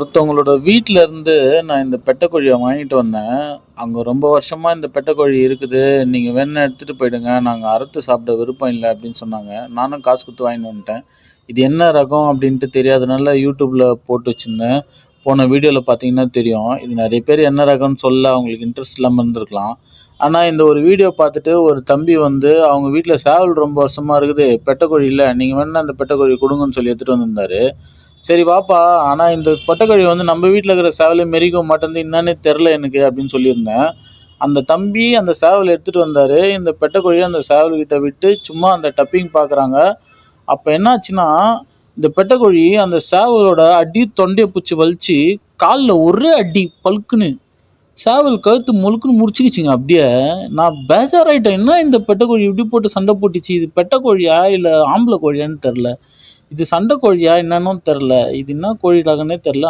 ஒருத்தவங்களோட வீட்ல இருந்து நான் இந்த பெட்டைக்கோழிய வாங்கிட்டு வந்தேன். அங்க ரொம்ப வருஷமா இந்த பெட்டைக்கோழி இருக்குது. நீங்க வேணுனா எடுத்துட்டு போயிடுங்க. நாங்க அறுத்து சாப்பிட விருப்பம் இல்ல அப்படின்னு சொன்னாங்க. நானும் காசு குடுத்து வாங்கிட்டு வந்துட்டேன். இது என்ன ரகம் அப்படின்ட்டு தெரியாதனால YouTubeல போட்டு வச்சிருந்தேன். போன வீடியோல பார்த்தீங்கன்னா தெரியும். இது நெறைய பேர் என்ன ரகம்னு சொல்ல அவங்களுக்கு இன்ட்ரெஸ்ட் இல்லாம இருந்திருக்கலாம். ஆனா இந்த ஒரு வீடியோ பார்த்துட்டு ஒரு தம்பி வந்து அவங்க வீட்ல சேவல் ரொம்ப வருஷமா இருக்குது. பெட்டைக்கோழி இல்ல. நீங்க வேணுனா அந்த பெட்டைக்கோழி குடுங்கன்னு சொல்லி எடுத்துட்டு வந்திருந்தாரு. சரி வாப்பா, ஆனா இந்த பொட்டக்கோழி வந்து நம்ம வீட்ல இருக்கிற சேவலே மெரிக்க மாட்டேன்து, என்னான்னே தெரில எனக்கு அப்படின்னு சொல்லியிருந்தேன். அந்த தம்பி அந்த சேவல் எடுத்துட்டு வந்தாரு. இந்த பெட்டைக்கோழிய அந்த சேவல்கிட்ட விட்டு சும்மா அந்த டப்பிங் பார்க்குறாங்க. அப்ப என்னாச்சுன்னா, இந்த பெட்டைக்கோழி அந்த சேவலோட அடி தொண்டைய புடிச்சு வலிச்சு, கால்ல ஒரே அடி பல்க்குன்னு. சேவல் கழுத்து முழுக்குன்னு முறிச்சுக்கிச்சுங்க அப்படியே. நான் பேஜாராயிட்டேன். என்ன இந்த பெட்டைக்கோழி இப்படி போட்டு சண்டை போட்டுச்சு? இது பெட்டைக்கோழியா? இல்ல ஆம்பள கோழியான்னு தெரில. இது சண்டை கோழியா என்னன்னும் தெரில. இது என்ன கோழி ரகம்னே தெரில.